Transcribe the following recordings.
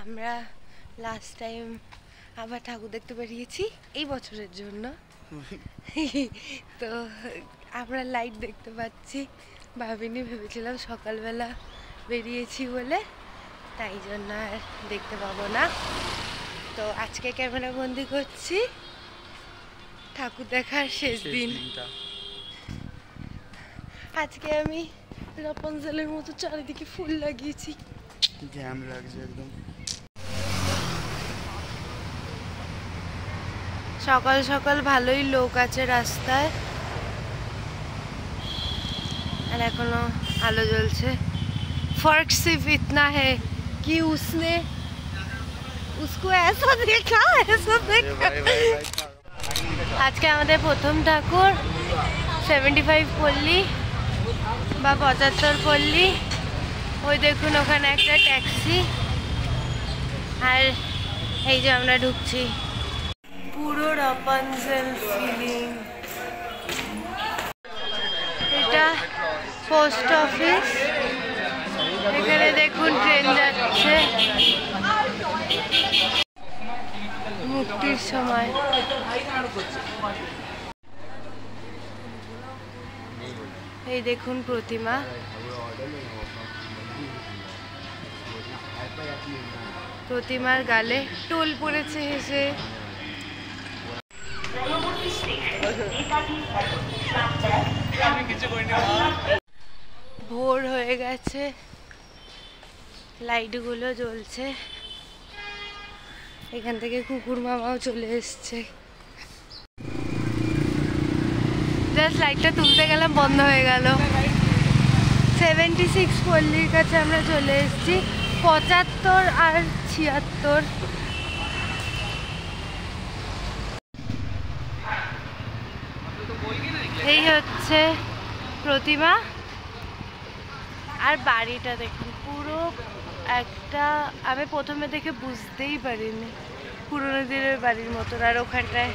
আমরা last time আবার ঠাকুর দেখতে বেরিয়েছি এই বছরের জন্য। তো আমরা লাইট দেখতে পাচ্ছি, ভাবিনি, ভেবেছিলাম সকালবেলা বেরিয়েছি বলে তাই জন্য আর দেখতে পাবো না। তো আজকে ক্যামেরা বন্দি করছি ঠাকুর দেখার শেষ দিন। আজকে আমি রাপুনজেলের মতো চারিদিকে ফুল লাগিয়েছি, জ্যাম লাগছে একদম। সকাল সকাল ভালোই লোক আছে রাস্তায়, আর এখনো আলো জ্বলছে। फर्क सिर्फ इतना है कि उसने उसको ऐसा देखा। আজকে আমাদের প্রথম ঠাকুর 75 পল্লী বা 75 পল্লী। ওই দেখুন ওখানে একটা ট্যাক্সি, আর এই যে আমরা ঢুকছি। পুরো রাপুনজেল ফিলিং। এটা পোস্ট অফিস, এখানে দেখুন ট্রেন যাচ্ছে। মুক্তির সময় এই দেখুন প্রতিমা। প্রতিমার গালে টোল পড়েছে হেসে। ভোর হয়ে গেছে, লাইটগুলো জ্বলছে। এখান থেকে কুকুর মামাও চলে এসছে। জাস্ট লাইটটা তুলতে গেলাম, বন্ধ হয়ে গেল। 76 পল্লীর কাছে আমরা চলে এসেছি। 75 আর 76 এই হচ্ছে প্রতিমা। আর বাড়িটা দেখুন, পুরো একটা, আমি প্রথমে দেখে বুঝতেই পারিনি, পুরোনো দিনের বাড়ির মতন। আর ওখানটায়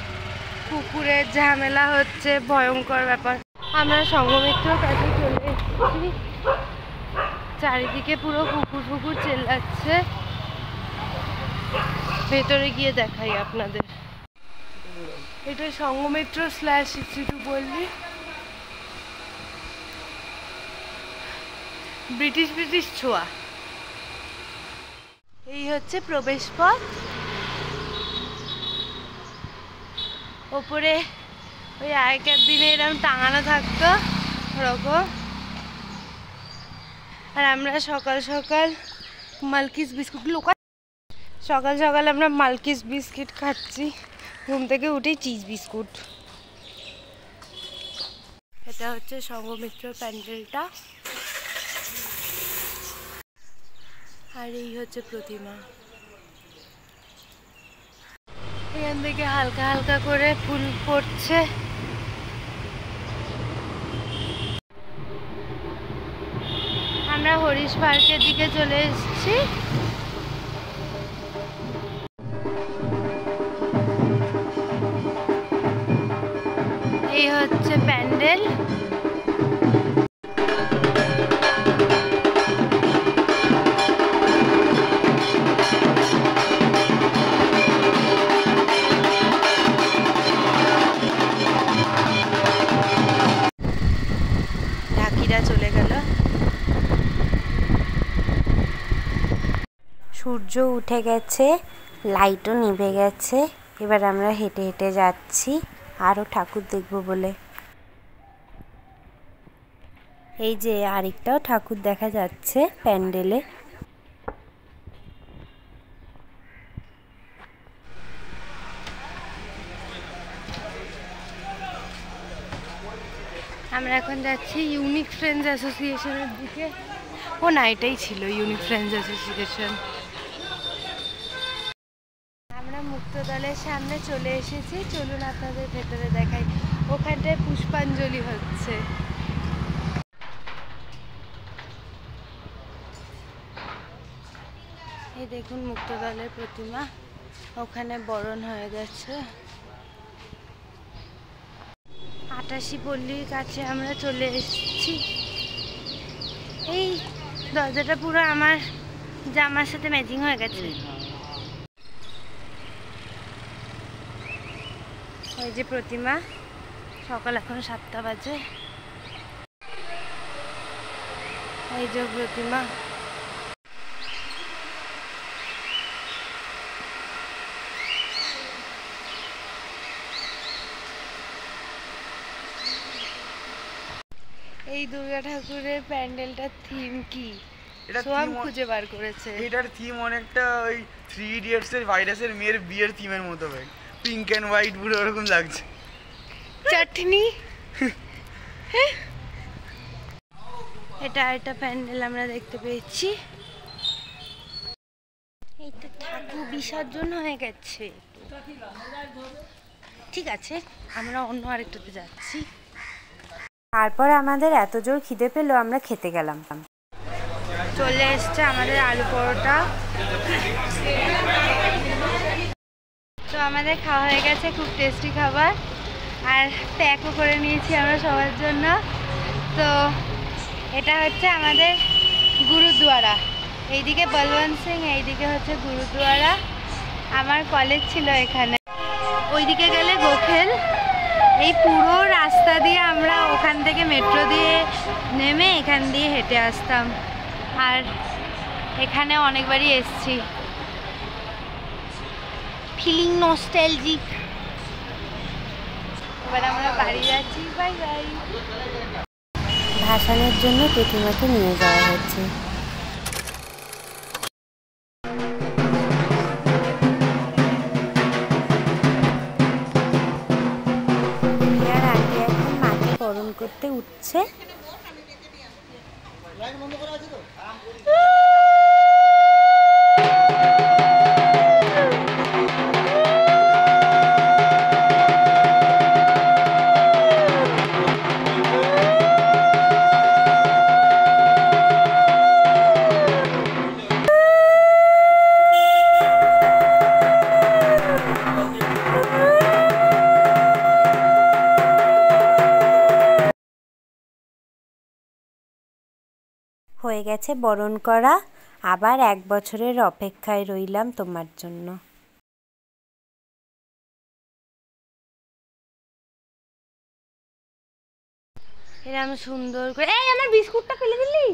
কুকুরের ঝামেলা হচ্ছে, ভয়ঙ্কর ব্যাপার। আমরা সঙ্গমিত্রর কাছে চলে এসেছি, চারিদিকে পুরো কুকুর ফুকুর চেল্লাচ্ছে। ভেতরে গিয়ে দেখাই আপনাদের। এটা সঙ্গমিত্র /62 পল্লী। ব্রিটিশ ছোঁয়া। এই হচ্ছে প্রবেশ পথ। ওপরে ওই আগেকার দিনে এরকম টাঙানো থাকতো ওরকম। আর আমরা সকাল সকাল মালকিস বিস্কুট, সকাল সকাল আমরা মালকিস বিস্কিট খাচ্ছি, ঘুম থেকে উঠেই চিজ বিস্কুট। এটা হচ্ছে সঙ্গমিত্র প্যান্ডেলটা, আর এই হচ্ছে প্রতিমা। এখান থেকে হালকা হালকা করে ফুল পড়ছে। আমরা হরিশ পার্কের দিকে চলে এসেছি। এই হচ্ছে প্যান্ডেল। চলে গেল। সূর্য উঠে গেছে, লাইটও নিভে গেছে। এবার আমরা হেঁটে হেঁটে যাচ্ছি আরো ঠাকুর দেখব বলে। এই যে আরেকটাও ঠাকুর দেখা যাচ্ছে প্যান্ডেলে। আমরা এখন যাচ্ছি ইউনিক ফ্রেন্ডস অ্যাসোসিয়েশনের দিকে। ও না, এটাই ছিল ইউনিক ফ্রেন্ডস অ্যাসোসিয়েশন। আমরা মুক্তদলের সামনে চলে এসেছি, চলুন আপনাদের ভেতরে দেখাই। ওখানটায় পুষ্পাঞ্জলি হচ্ছে। এই দেখুন মুক্তদলের প্রতিমা, ওখানে বরণ হয়ে গেছে। 88 পল্লীর কাছে আমরা চলে এসেছি। এই দরজাটা পুরো আমার জামার সাথে ম্যাচিং হয়ে গেছে। ওই যে প্রতিমা, সকাল এখন 7টা বাজে। এই যে প্রতিমা। এই দুর্গা ঠাকুরের প্যান্ডেলটার থিম কি? সোয়াম খুঁজে বার করেছে। এটার থিম অনেকটা ওই 3 ইডিয়টস এর ভাইরাসের মেয়ের বিয়ের থিমের মতো ভাই, পিঙ্ক এন্ড হোয়াইট পুরো ওরকম লাগছে। চাটনি। এটা একটা প্যান্ডেল আমরা দেখতে পেয়েছি। এই তো ঠাকুর বিসর্জন হয়ে গেছে। ঠিক আছে, আমরা অন্য আরেকটাতে যাচ্ছি। তারপর আমাদের এত জোর খিদে পেলো, আমরা খেতে গেলাম। চলে এসছে আমাদের আলু পরোটা। তো আমাদের খাওয়া হয়ে গেছে, খুব টেস্টি খাবার, আর প্যাকও করে নিয়েছি আমরা সবার জন্য। তো এটা হচ্ছে আমাদের গুরুদুয়ারা, এইদিকে বলবন্ত সিং, এইদিকে হচ্ছে গুরুদুয়ারা। আমার কলেজ ছিল এখানে। ওইদিকে গেলে গোখেল। এই পুরো রাস্তা দিয়ে আমরা ওখান থেকে মেট্রো দিয়ে নেমে এখান দিয়ে হেঁটে আসতাম, আর এখানে অনেকবারই এসছি। Feeling nostalgic. এবার আমরা বাড়ি যাচ্ছি, বাই বাই। ভাসানের জন্য প্রতিমাকে নিয়ে যাওয়া হচ্ছে। রিয়ার আন্টি এখন মাকে বরণ করতে উঠছে। হয়ে গেছে বরণ করা, আবার 1 বছরের অপেক্ষায় রইলাম তোমার জন্য। এরকম সুন্দর করে। এই আমার বিস্কুটটা ফেলে দিলি।